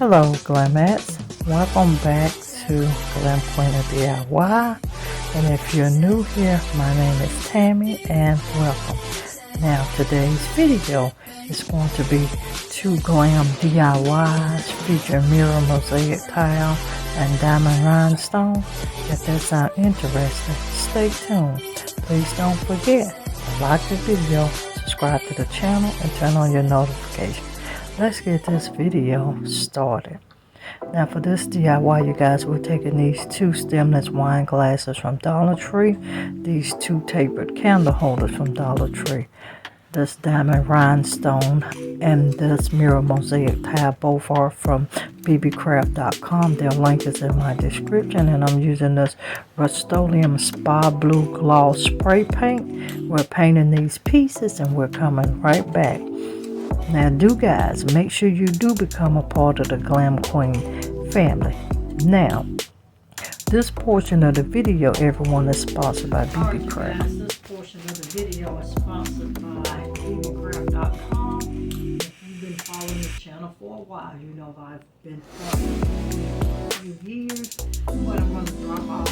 Hello Glamettes, welcome back to Glam Queen of DIY, and if you're new here, my name is Tammy and welcome. Now today's video is going to be 2 glam DIYs featuring mirror mosaic tile and diamond rhinestone. If that sounds interesting, stay tuned. Please don't forget to like the video, subscribe to the channel, and turn on your notifications. Let's get this video started. Now for this DIY, you guys, we're taking these 2 stemless wine glasses from Dollar Tree, these 2 tapered candle holders from Dollar Tree, this diamond rhinestone, and this mirror mosaic tile. Both are from BeeBeeCraft.com. Their link is in my description, and I'm using this Rust-Oleum Spa Blue Gloss Spray Paint. We're painting these pieces and we're coming right back. Now guys, make sure you do become a part of the Glam Queen family. Now, this portion of the video, everyone, is sponsored by BeeBeeCraft. Guys, this portion of the video is sponsored by BeeBeeCraft.com. If you've been following the channel for a while, you know that I've been following a few years. But I'm going to drop all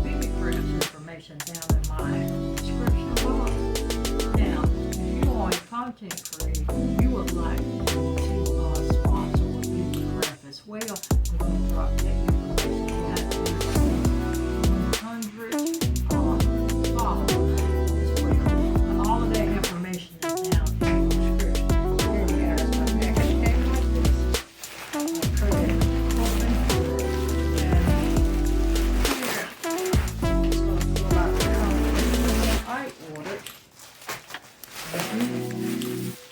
BeeBeeCraft's information down in my description box. Now, if you are a content creator, you would like to sponsor with BeeBeeCraft as well, I'm going to drop that information. You have to be 100 followers as well. And all of that information is down in the description. Here we are. My package came like this. I cut it open. And here, it's going to fill out the content I ordered. If you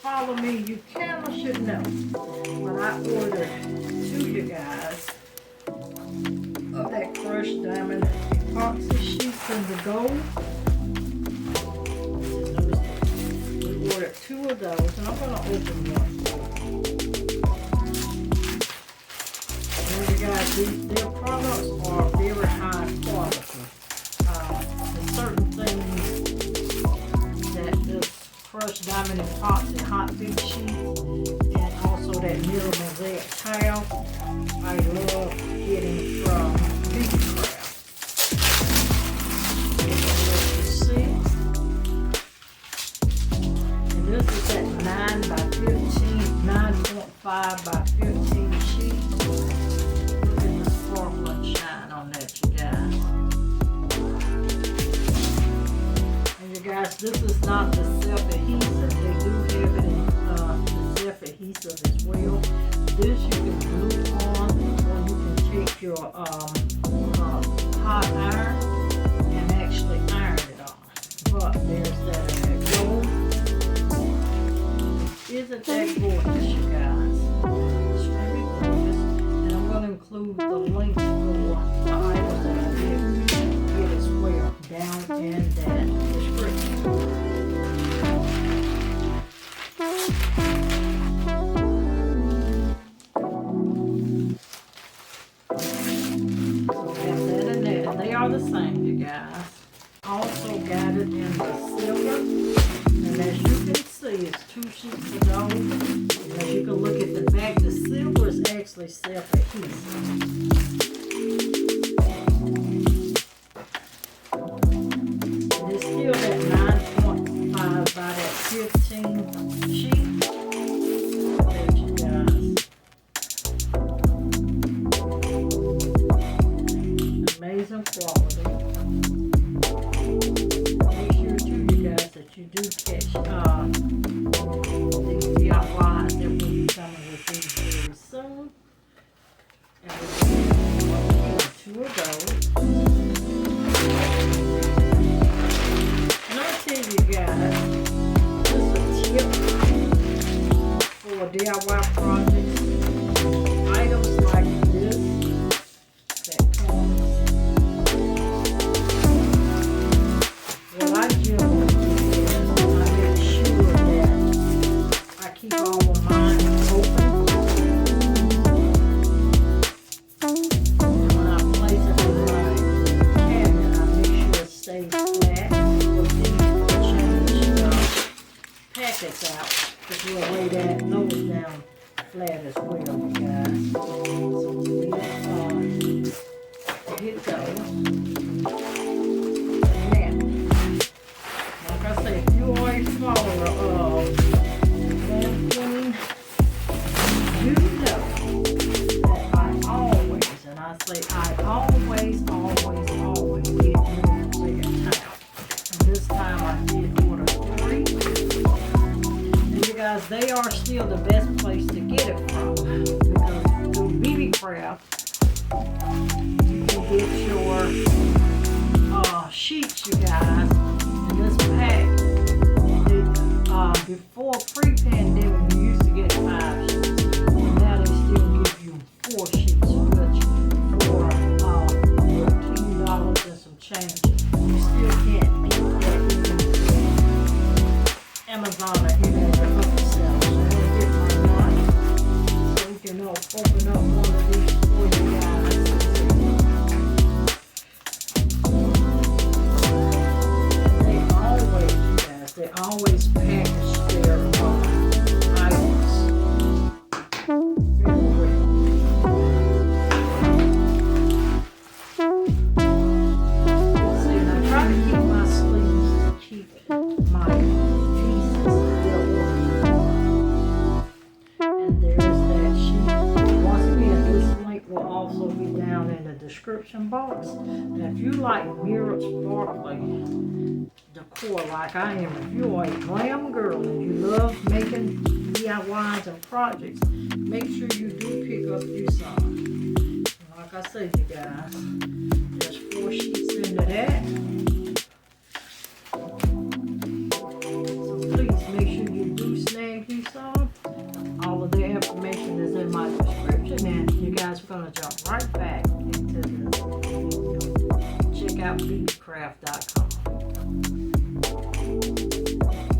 follow me, you can or should know. But I ordered to you guys of that crushed diamond epoxy sheets in the gold. We ordered 2 of those, and I'm going to open one. And you guys, their products are very high quality. There's certain things that this crushed diamond epoxy Hotfix sheet and also that mirror mosaic tile I love getting from BeeBeeCraft. And this is that 9 by 15, 9.5 by 15 sheet. Look at the sparkle and shine on that, you guys. And you guys, this is not the self-adhesive. They do have it in the self-adhesive as well. This you can glue on, or you can take your hot iron and actually iron it on. But there's that gold. Isn't that gorgeous, you guys? Extremely gorgeous. And I'm going to include the links for the items that I did get as well down in that description. The same, you guys. Also got it in the silver, and as you can see, it's 2 sheets of gold. As you can look at the back, the silver is actually self-adhesive. And it's still that 9.5 by that 15 sheet. There you guys. Amazing quality. Make sure too, you guys, that you do catch these DIYs that will be coming with these very soon. And we're going to 2 of those. And I'll tell you guys, this is a tip for DIY projects. Items like this that comes. What I do is I make sure that I keep all of mine open. And when I place it in my cabinet, I make sure it stays flat. But then you change packets out, because we'll lay that nose down flat as well, you guys. So let's get those. Now, like I said, if you are a follower of Glam Queen, you know that I always, and I say I always get more second time. And this time I did order 3. And you guys, they are still the best place to get it from, because through BeeBeeCraft, you can get your sheets, you guys, in this pack. Before pre-pandemic, you used to get 5 sheets. And now they still give you 4 sheets, which for $14 and some change, you still can't beat that Amazon or any of the other sales. So I'm going to get my knife so we can open up one of these for you guys. They always package their items very well. See, and I try to keep my sleeves to keep my pieces filled. And there's that sheet. Once again, this link will also be down in the description box. And if you like mirrored sparkly decor like I am, if you are a glam girl and you love making DIYs and projects, make sure you do pick up you some. Like I said, you guys, there's 4 sheets into that. So please make sure you do snag you some. All of the information is in my description, and you guys are going to jump right back into this video. Check out BeeBeeCraft.com.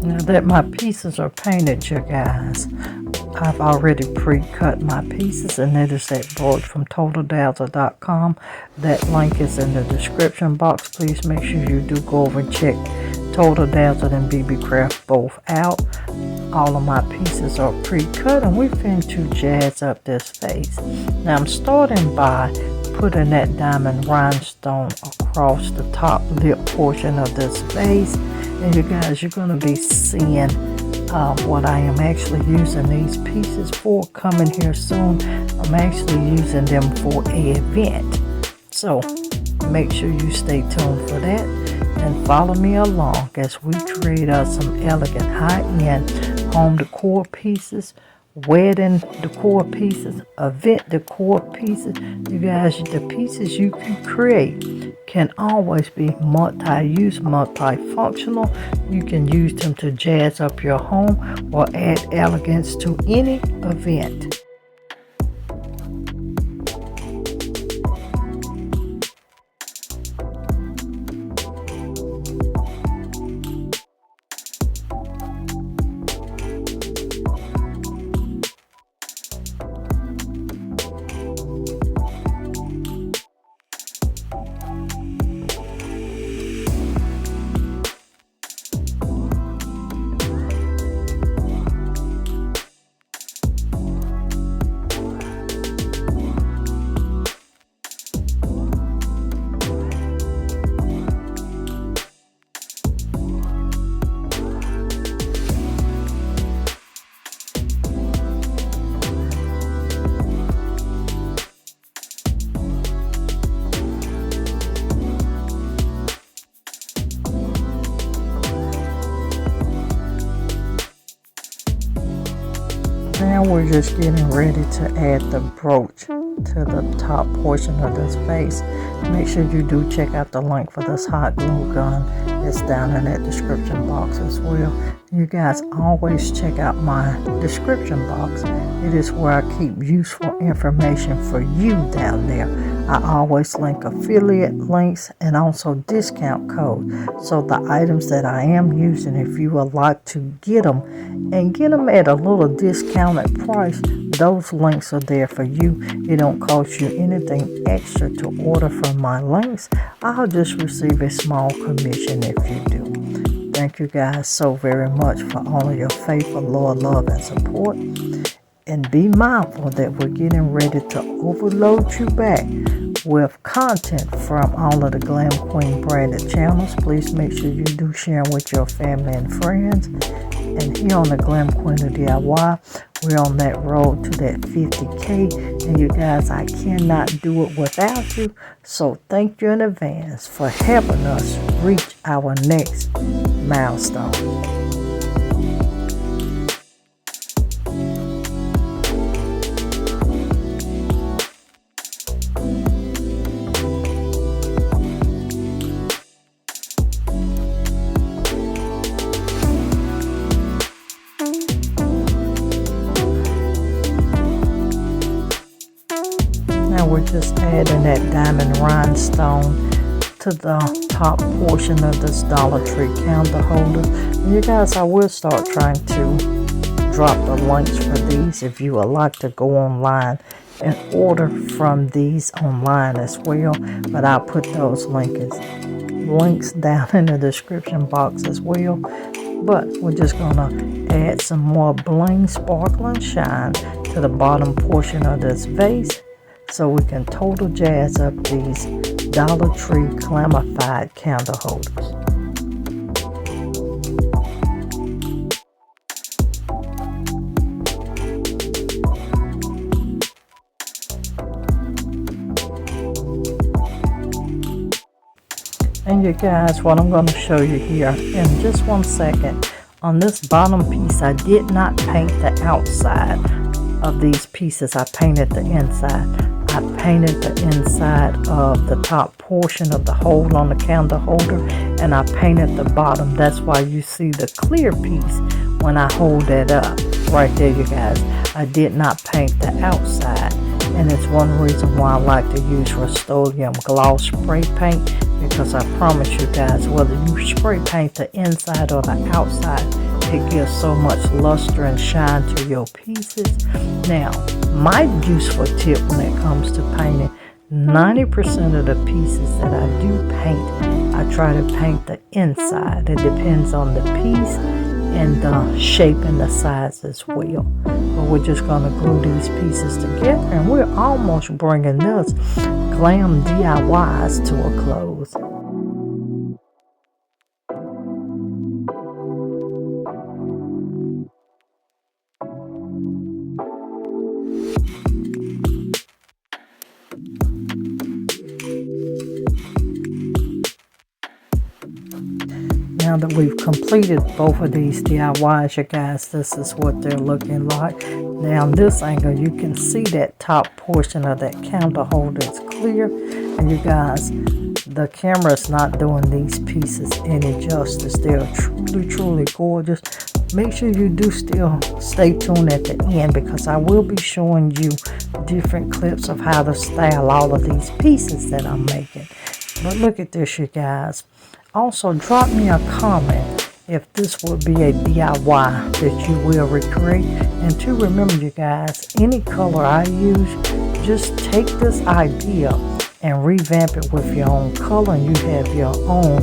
Now that my pieces are painted, you guys, I've already pre-cut my pieces, and it is that board from TotalDazzle.com. That link is in the description box. Please make sure you do go over and check Total Dazzle and BeeBeeCraft both out. All of my pieces are pre-cut, and we're going to jazz up this vase. Now I'm starting by putting that diamond rhinestone across the top lip portion of this vase. And you guys, you're going to be seeing what I am actually using these pieces for coming here soon. I'm actually using them for an event. So make sure you stay tuned for that and follow me along as we create some elegant high-end home decor pieces, wedding decor pieces, event decor pieces. You guys, the pieces you can create can always be multi-use, multifunctional. You can use them to jazz up your home or add elegance to any event. Now we're just getting ready to add the brooch to the top portion of this vase. Make sure you do check out the link for this hot glue gun. It's down in that description box as well. You guys always check out my description box. It is where I keep useful information for you down there. I always link affiliate links and also discount code. So the items that I am using, if you would like to get them and get them at a little discounted price, those links are there for you. It don't cost you anything extra to order from my links. I'll just receive a small commission if you do. Thank you guys so very much for all of your faithful, loyal love and support. And be mindful that we're getting ready to overload you back with content from all of the Glam Queen branded channels. Please make sure you do share with your family and friends. And here on the Glam Queen of DIY, we're on that road to that 50K. And you guys, I cannot do it without you. So thank you in advance for helping us reach our next milestone. Now we're just adding that diamond rhinestone to the top portion of this Dollar Tree candle holder. And you guys, I will start trying to drop the links for these if you would like to go online and order from these online as well. But I'll put those links down in the description box as well. But we're just gonna add some more bling, sparkle, and shine to the bottom portion of this vase, so we can total jazz up these Dollar Tree clamified candle holders. And you guys, what I'm going to show you here in just 1 second, on this bottom piece, I did not paint the outside of these pieces. I painted the inside. I painted the inside of the top portion of the hole on the candle holder, and I painted the bottom. That's why you see the clear piece when I hold it up. Right there, you guys. I did not paint the outside, and it's one reason why I like to use Rust-Oleum gloss spray paint, because I promise you guys, whether you spray paint the inside or the outside, it gives so much luster and shine to your pieces. Now, my useful tip when it comes to painting, 90% of the pieces that I do paint, I try to paint the inside. It depends on the piece and the shape and the size as well. But we're just going to glue these pieces together, and we're almost bringing this Glam DIYs to a close. Now that we've completed both of these DIYs, you guys, this is what they're looking like. Now in this angle, you can see that top portion of that candle holder is clear. And you guys, the camera is not doing these pieces any justice. They're truly gorgeous. Make sure you do still stay tuned at the end, because I will be showing you different clips of how to style all of these pieces that I'm making. But look at this, you guys. Also, drop me a comment if this would be a DIY that you will recreate. And to remember, you guys, any color I use, just take this idea and revamp it with your own color, and you have your own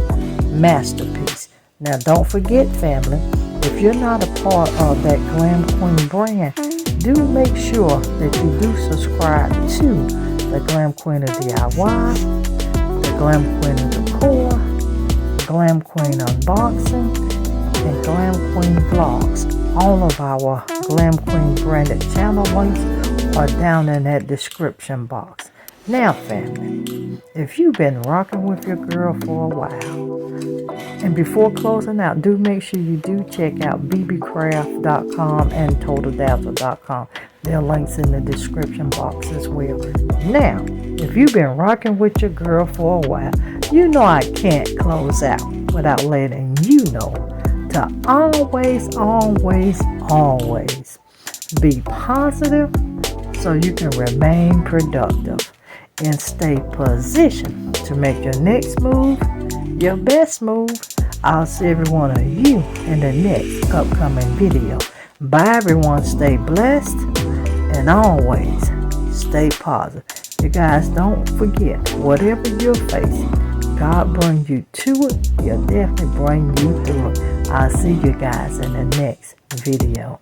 masterpiece. Now, don't forget, family, if you're not a part of that Glam Queen brand, do make sure that you do subscribe to the Glam Queen of DIY, the Glam Queen of Decor, Glam Queen Unboxing, and Glam Queen Vlogs. All of our Glam Queen branded channel links are down in that description box. Now, family, if you've been rocking with your girl for a while, and before closing out, do make sure you do check out BeeBeeCraft.com and TotalDazzle.com. There are links in the description box as well. Now, if you've been rocking with your girl for a while, you know I can't close out without letting you know to always be positive so you can remain productive and stay positioned to make your next move your best move. I'll see every one of you in the next upcoming video. Bye everyone, stay blessed and always stay positive. You guys, don't forget, whatever you're facing, God brings you to it. He'll definitely bring you through it. I'll see you guys in the next video.